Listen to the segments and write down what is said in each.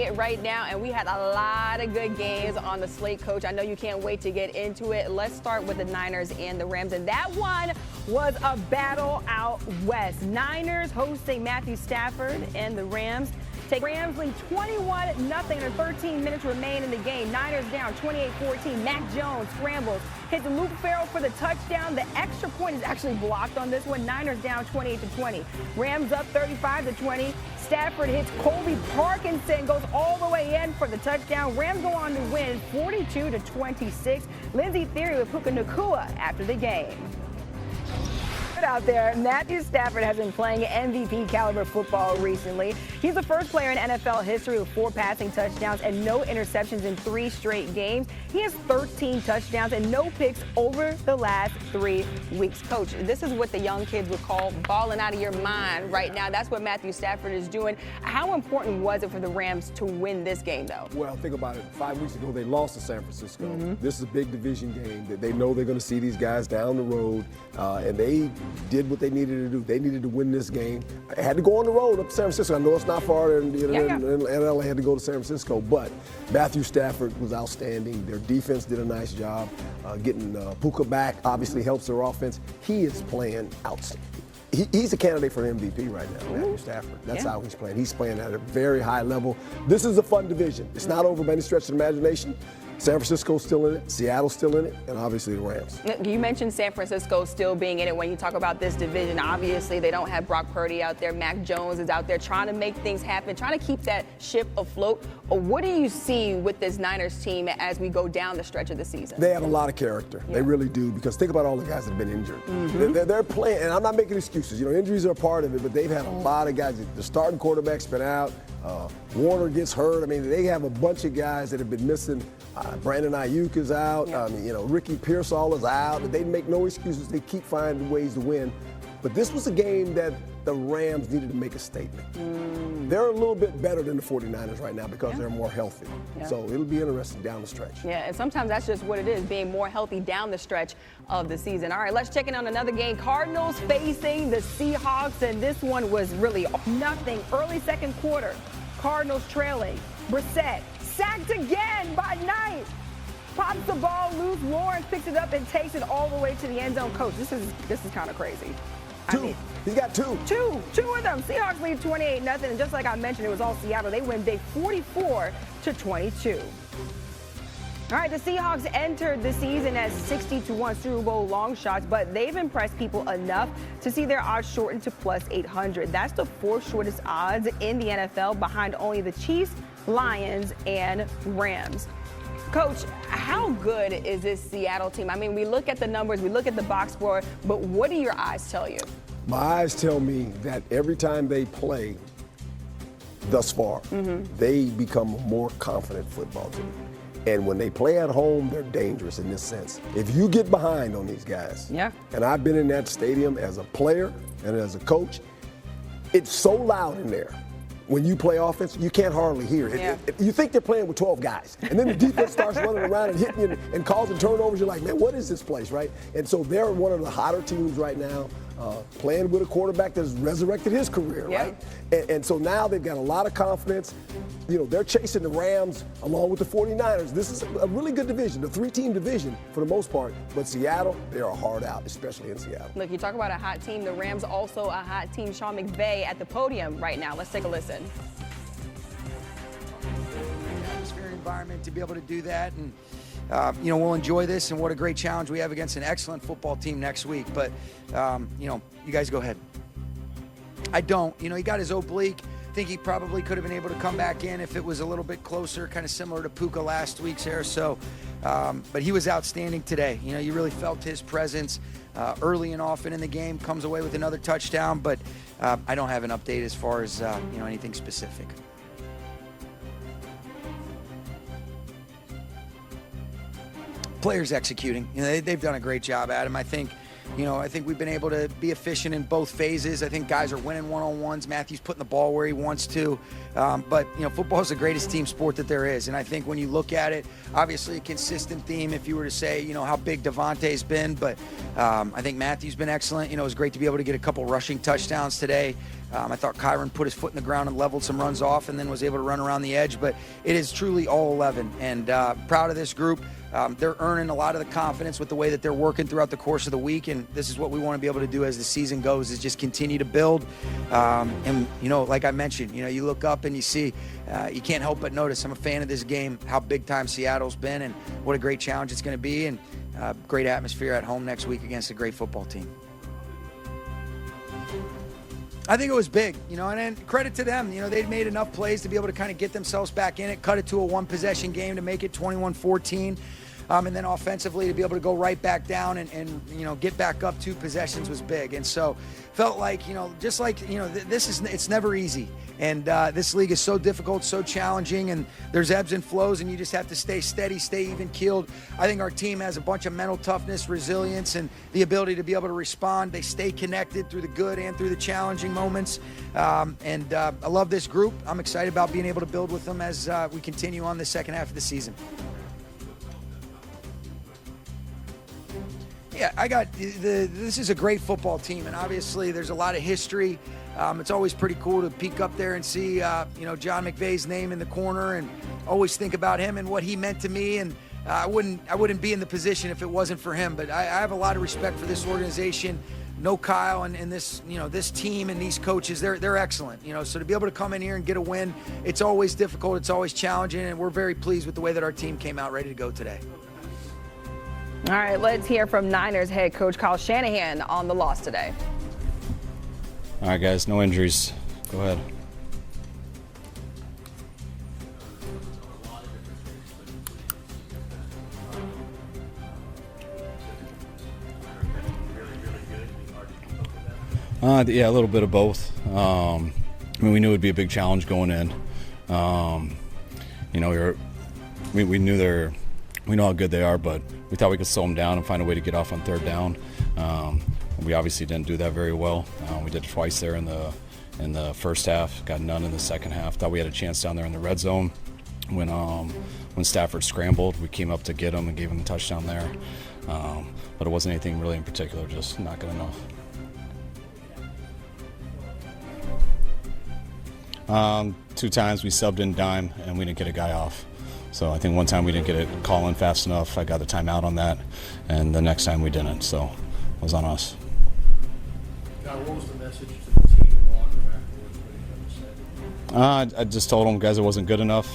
Sunday right now, and we had a lot of good games on the slate, Coach. I know you can't wait to get into it. Let's start with the Niners and the Rams, and that one was a battle out west. Niners hosting Matthew Stafford and the Rams. Take Rams lead 21-0 and 13 minutes remain in the game. Niners down 28-14. Mac Jones scrambles, hits Luke Farrell for the touchdown. The extra point is actually blocked on this one. Niners down 28-20. Rams up 35-20. Stafford hits Colby Parkinson, goes all the way in for the touchdown. Rams go on to win 42-26. Lindsey Theory with Puka Nacua after the game. Out there, Matthew Stafford has been playing MVP caliber football recently. He's the first player in NFL history with 4 passing touchdowns and no interceptions in 3 straight games. He has 13 touchdowns and no picks over the last 3 weeks. Coach, this is what the young kids would call balling out of your mind right now. That's what Matthew Stafford is doing. How important was it for the Rams to win this game, though? Well, think about it. 5 weeks ago, they lost to San Francisco. This is a big division game that they know they're going to see these guys down the road, and they did what they needed to do. They needed to win this game. I had to go on the road up to San Francisco. I know it's not far, and LA had to go to San Francisco, but Matthew Stafford was outstanding. Their defense did a nice job. Getting Puka back obviously helps their offense. He is playing outstanding. He's a candidate for MVP right now, Matthew Stafford. That's how he's playing. He's playing at a very high level. This is a fun division. It's not over by any stretch of the imagination. San Francisco's still in it, Seattle's still in it, and obviously the Rams. You mentioned San Francisco still being in it when you talk about this division. Obviously, they don't have Brock Purdy out there. Mac Jones is out there trying to make things happen, trying to keep that ship afloat. What do you see with this Niners team as we go down the stretch of the season? They have a lot of character. They really do, because think about all the guys that have been injured. They're playing, and I'm not making excuses. You know, injuries are a part of it, but they've had a lot of guys. The starting quarterback's been out. Warner gets hurt. I mean, they have a bunch of guys that have been missing. Brandon Ayuk is out. Ricky Pearsall is out. They make no excuses. They keep finding ways to win. But this was a game that the Rams needed to make a statement. They're a little bit better than the 49ers right now because they're more healthy. So it'll be interesting down the stretch. Yeah, and sometimes that's just what it is, being more healthy down the stretch of the season. All right, let's check in on another game. Cardinals facing the Seahawks, and this one was really nothing. Early second quarter, Cardinals trailing. Brissett sacked again by Knight. Pops the ball loose. Lawrence picks it up and takes it all the way to the end zone. Coach, this is kind of crazy. He's got two. Two of them. Seahawks lead 28-0, and just like I mentioned, it was all Seattle. They win big 44-22. All right, the Seahawks entered the season as 60-1 Super Bowl long shots, but they've impressed people enough to see their odds shortened to plus 800. That's the 4th shortest odds in the NFL, behind only the Chiefs, Lions, and Rams. Coach, how good is this Seattle team? I mean, we look at the numbers, we look at the box score, but what do your eyes tell you? My eyes tell me that every time they play thus far, they become a more confident football team. And when they play at home, they're dangerous in this sense. If you get behind on these guys, and I've been in that stadium as a player and as a coach, it's so loud in there. When you play offense, you can't hardly hear it. You think they're playing with 12 guys. And then the defense starts running around and hitting you and causing turnovers. You're like, man, what is this place, right? And so they're one of the hotter teams right now, playing with a quarterback that's resurrected his career, right? And so now they've got a lot of confidence. You know, they're chasing the Rams along with the 49ers. This is a really good division, a 3-team division for the most part. But Seattle, they are hard out, especially in Seattle. Look, you talk about a hot team. The Rams also a hot team. Sean McVay at the podium right now. Let's take a listen. Atmosphere, environment to be able to do that, and we'll enjoy this. And what a great challenge we have against an excellent football team next week. But you guys go ahead. I don't. He got his oblique. I think he probably could have been able to come back in if it was a little bit closer, kind of similar to Puka last week's here. So, but he was outstanding today. You really felt his presence early and often in the game. Comes away with another touchdown, but I don't have an update as far as anything specific. Players executing. They've done a great job, Adam. I think we've been able to be efficient in both phases. I think guys are winning one-on-ones. Matthew's putting the ball where he wants to. But football is the greatest team sport that there is. And I think when you look at it, obviously a consistent theme if you were to say, how big Devontae's been. But I think Matthew's been excellent. It was great to be able to get a couple rushing touchdowns today. I thought Kyron put his foot in the ground and leveled some runs off and then was able to run around the edge. But it is truly all 11. And proud of this group. They're earning a lot of the confidence with the way that they're working throughout the course of the week. And this is what we want to be able to do as the season goes, is just continue to build. And, like I mentioned, you look up and you see, you can't help but notice, I'm a fan of this game, how big time Seattle's been and what a great challenge it's going to be. And great atmosphere at home next week against a great football team. I think it was big, and credit to them. They'd made enough plays to be able to kind of get themselves back in it, cut it to a one-possession game to make it 21-14. And then offensively to be able to go right back down and get back up 2 possessions was big. And so felt like, it's never easy. And this league is so difficult, so challenging, and there's ebbs and flows, and you just have to stay steady, stay even-keeled. I think our team has a bunch of mental toughness, resilience, and the ability to be able to respond. They stay connected through the good and through the challenging moments. I love this group. I'm excited about being able to build with them as we continue on the second half of the season. Yeah, this is a great football team, and obviously there's a lot of history. It's always pretty cool to peek up there and see, John McVay's name in the corner, and always think about him and what he meant to me. And I wouldn't be in the position if it wasn't for him. But I have a lot of respect for this organization. No Kyle and this, this team and these coaches, they're excellent. So to be able to come in here and get a win, it's always difficult, it's always challenging, and we're very pleased with the way that our team came out ready to go today. All right, let's hear from Niners head coach Kyle Shanahan on the loss today. All right, guys, no injuries. Go ahead. Yeah, a little bit of both. We knew it would be a big challenge going in. We know how good they are, but we thought we could slow them down and find a way to get off on third down. We obviously didn't do that very well. We did it twice there in the first half, got none in the second half. Thought we had a chance down there in the red zone when Stafford scrambled. We came up to get him and gave him a touchdown there. But it wasn't anything really in particular, just not good enough. 2 times we subbed in dime and we didn't get a guy off. So I think one time we didn't get it call in fast enough. I got the timeout on that, and the next time we didn't. So it was on us. God, what was the message to the team in the locker room afterwards? What did you have to say? I just told them, guys, it wasn't good enough.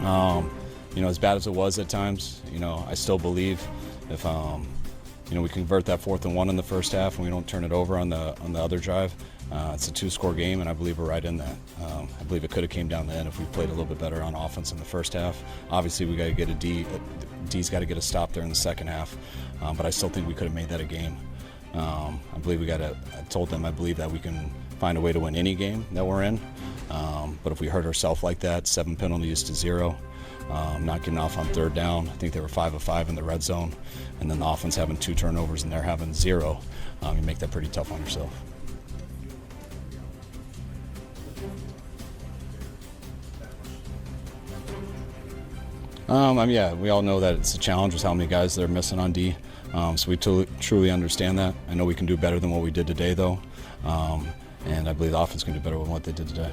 As bad as it was at times, I still believe if we convert that 4th and 1 in the first half and we don't turn it over on the other drive, it's a 2-score game, and I believe we're right in that. I believe it could have came down the end if we played a little bit better on offense in the first half. Obviously, we got to get a D. D's got to get a stop there in the second half, but I still think we could have made that a game. I believe I told them I believe that we can find a way to win any game that we're in, but if we hurt ourselves like that, 7 penalties to 0, not getting off on third down. I think they were 5 of 5 in the red zone, and then the offense having 2 turnovers and they're having 0. You make that pretty tough on yourself. We all know that it's a challenge with how many guys they're missing on D. So we truly understand that. I know we can do better than what we did today, though. And I believe the offense can do better than what they did today.